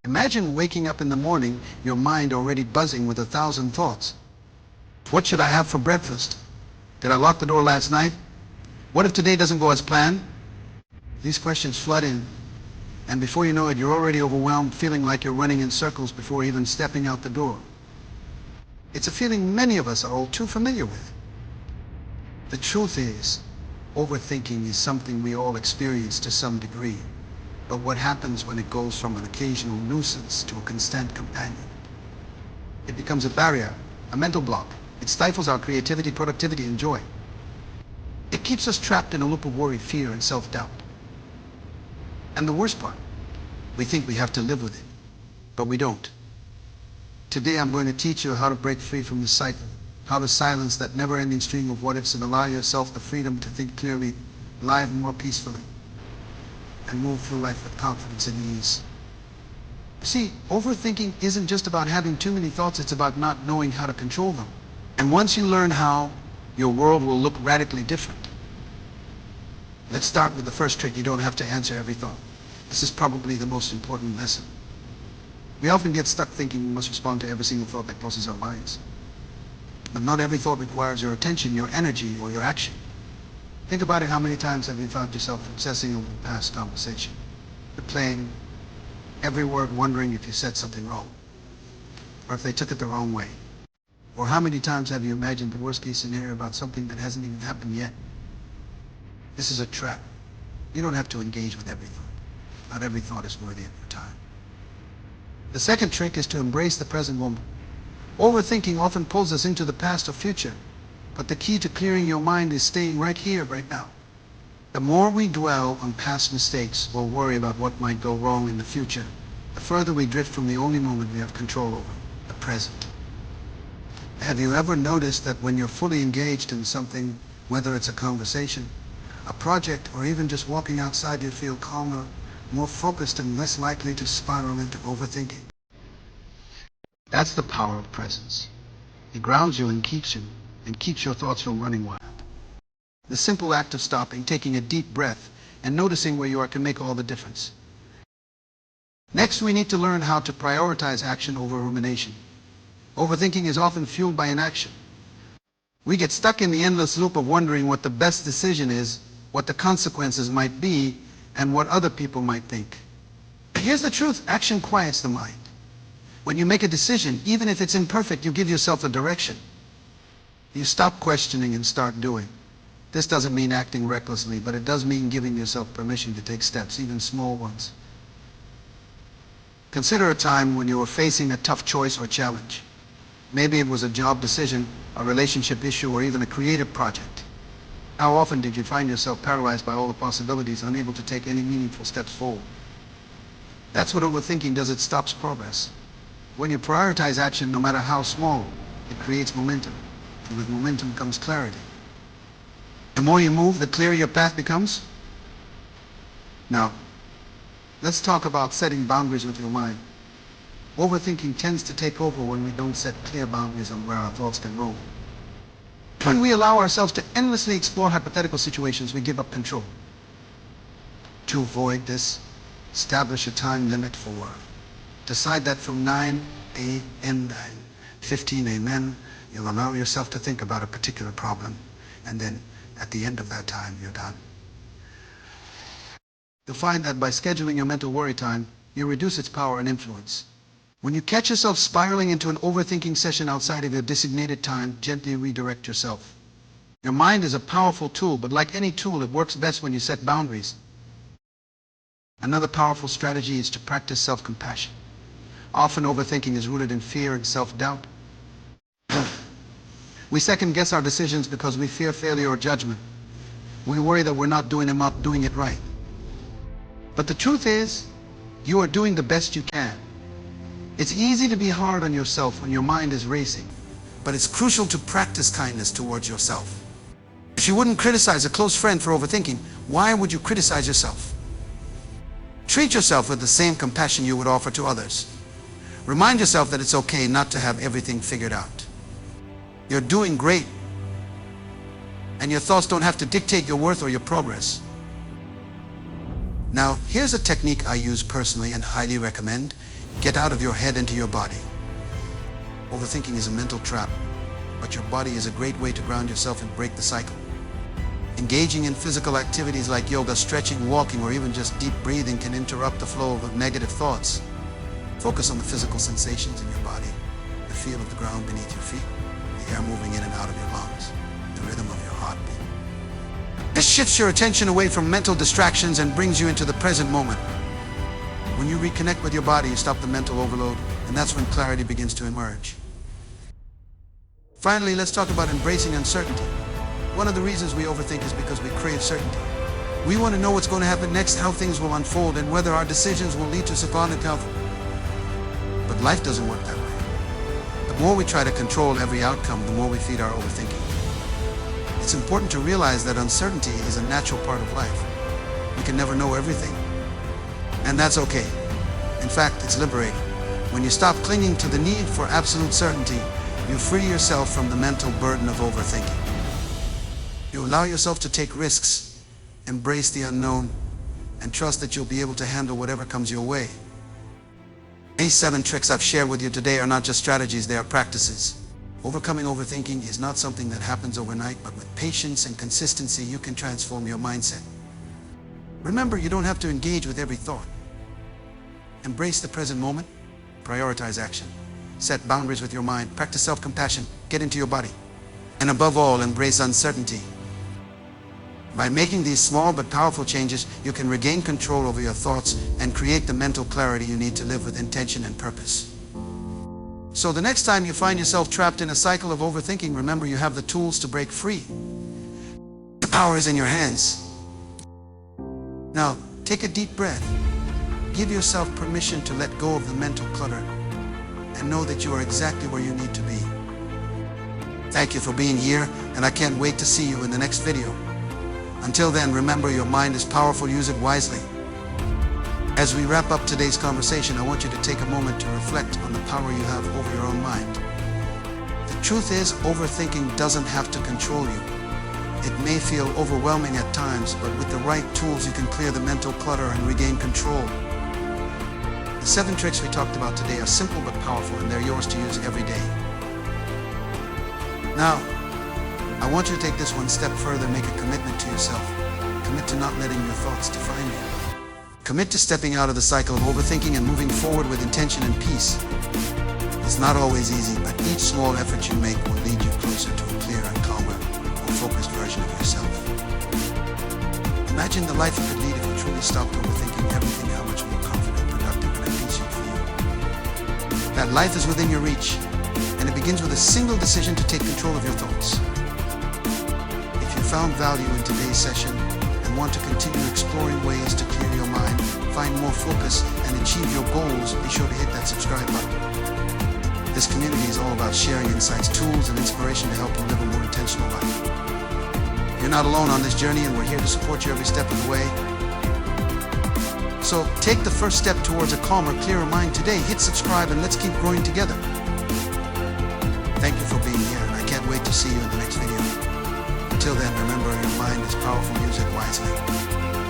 Imagine waking up in the morning, your mind already buzzing with 1,000 thoughts. What should I have for breakfast? Did I lock the door last night? What if today doesn't go as planned? These questions flood in, and before you know it, you're already overwhelmed, feeling like you're running in circles before even stepping out the door. It's a feeling many of us are all too familiar with. The truth is, overthinking is something we all experience to some degree. But what happens when it goes from an occasional nuisance to a constant companion? It becomes a barrier, a mental block. It stifles our creativity, productivity, and joy. It keeps us trapped in a loop of worry, fear, and self-doubt. And the worst part, we think we have to live with it, but we don't. Today I'm going to teach you how to break free from the cycle, how to silence that never-ending stream of what-ifs and allow yourself the freedom to think clearly, live more peacefully, and move through life with confidence and ease. See, overthinking isn't just about having too many thoughts, it's about not knowing how to control them. And once you learn how, your world will look radically different. Let's start with the first trick. You don't have to answer every thought. This is probably the most important lesson. We often get stuck thinking we must respond to every single thought that crosses our minds. But not every thought requires your attention, your energy, or your action. Think about it. How many times have you found yourself obsessing over the past conversation, replaying every word, wondering if you said something wrong, or if they took it the wrong way? Or how many times have you imagined the worst case scenario about something that hasn't even happened yet? This is a trap. You don't have to engage with every thought. Not every thought is worthy of your time. The second trick is to embrace the present moment. Overthinking often pulls us into the past or future, but the key to clearing your mind is staying right here, right now. The more we dwell on past mistakes or worry about what might go wrong in the future, the further we drift from the only moment we have control over, the present. Have you ever noticed that when you're fully engaged in something, whether it's a conversation, a project, or even just walking outside, you feel calmer, more focused, and less likely to spiral into overthinking? That's the power of presence. It grounds you and keeps your thoughts from running wild. The simple act of stopping, taking a deep breath, and noticing where you are can make all the difference. Next, we need to learn how to prioritize action over rumination. Overthinking is often fueled by inaction. We get stuck in the endless loop of wondering what the best decision is, what the consequences might be, and what other people might think. Here's the truth: action quiets the mind. When you make a decision, even if it's imperfect, you give yourself a direction. You stop questioning and start doing. This doesn't mean acting recklessly, but it does mean giving yourself permission to take steps, even small ones. Consider a time when you were facing a tough choice or challenge. Maybe it was a job decision, a relationship issue, or even a creative project. How often did you find yourself paralyzed by all the possibilities, unable to take any meaningful steps forward? That's what overthinking does. It stops progress. When you prioritize action, no matter how small, it creates momentum. And with momentum comes clarity. The more you move, the clearer your path becomes. Now, let's talk about setting boundaries with your mind. Overthinking tends to take over when we don't set clear boundaries on where our thoughts can roam. When we allow ourselves to endlessly explore hypothetical situations, we give up control. To avoid this, establish a time limit for work. Decide that from 9 a.m. to 15 a.m. you'll allow yourself to think about a particular problem, and then at the end of that time, you're done. You'll find that by scheduling your mental worry time, you reduce its power and influence. When you catch yourself spiraling into an overthinking session outside of your designated time, gently redirect yourself. Your mind is a powerful tool, but like any tool, it works best when you set boundaries. Another powerful strategy is to practice self-compassion. Often overthinking is rooted in fear and self-doubt. We second-guess our decisions because we fear failure or judgment. We worry that we're not doing it right. But the truth is, you are doing the best you can. It's easy to be hard on yourself when your mind is racing, but it's crucial to practice kindness towards yourself. If you wouldn't criticize a close friend for overthinking, why would you criticize yourself? Treat yourself with the same compassion you would offer to others. Remind yourself that it's okay not to have everything figured out. You're doing great, and your thoughts don't have to dictate your worth or your progress. Now, here's a technique I use personally and highly recommend. Get out of your head into your body. Overthinking is a mental trap, but your body is a great way to ground yourself and break the cycle. Engaging in physical activities like yoga, stretching, walking, or even just deep breathing can interrupt the flow of negative thoughts. Focus on the physical sensations in your body, the feel of the ground beneath your feet, the air moving in and out of your lungs, the rhythm of your heartbeat. This shifts your attention away from mental distractions and brings you into the present moment. When you reconnect with your body, you stop the mental overload, and that's when clarity begins to emerge. Finally, let's talk about embracing uncertainty. One of the reasons we overthink is because we crave certainty. We want to know what's going to happen next, how things will unfold, and whether our decisions will lead to us upon account. But life doesn't work that way. The more we try to control every outcome, the more we feed our overthinking. It's important to realize that uncertainty is a natural part of life. We can never know everything. And that's okay. In fact, it's liberating. When you stop clinging to the need for absolute certainty, you free yourself from the mental burden of overthinking. You allow yourself to take risks, embrace the unknown, and trust that you'll be able to handle whatever comes your way. These 7 tricks I've shared with you today are not just strategies, they are practices. Overcoming overthinking is not something that happens overnight, but with patience and consistency, you can transform your mindset. Remember, you don't have to engage with every thought. Embrace the present moment, prioritize action, set boundaries with your mind, practice self-compassion, get into your body, and above all, embrace uncertainty. By making these small but powerful changes, you can regain control over your thoughts and create the mental clarity you need to live with intention and purpose. So the next time you find yourself trapped in a cycle of overthinking, remember you have the tools to break free. The power is in your hands. Now, take a deep breath. Give yourself permission to let go of the mental clutter and know that you are exactly where you need to be. Thank you for being here, and I can't wait to see you in the next video. Until then, remember, your mind is powerful, use it wisely. As we wrap up today's conversation, I want you to take a moment to reflect on the power you have over your own mind. The truth is, overthinking doesn't have to control you. It may feel overwhelming at times, but with the right tools you can clear the mental clutter and regain control. The 7 tricks we talked about today are simple but powerful, and they're yours to use every day. Now, I want you to take this one step further. Make a commitment to yourself. Commit to not letting your thoughts define you. Commit to stepping out of the cycle of overthinking and moving forward with intention and peace. It's not always easy, but each small effort you make will lead you closer to a clearer and calmer, more focused version of yourself. Imagine the life you could lead if you truly stopped overthinking everything, how much more confident, productive, and at peace you'd feel. That life is within your reach, and it begins with a single decision to take control of your thoughts. If you found value in today's session and want to continue exploring ways to clear your mind, find more focus, and achieve your goals, be sure to hit that subscribe button. This community is all about sharing insights, tools, and inspiration to help you live a more intentional life. You're not alone on this journey, and we're here to support you every step of the way. So take the first step towards a calmer, clearer mind today. Hit subscribe and let's keep growing together. Thank you for being here, and I can't wait to see you in the next video. Until then, remember, your mind is powerful, use it wisely.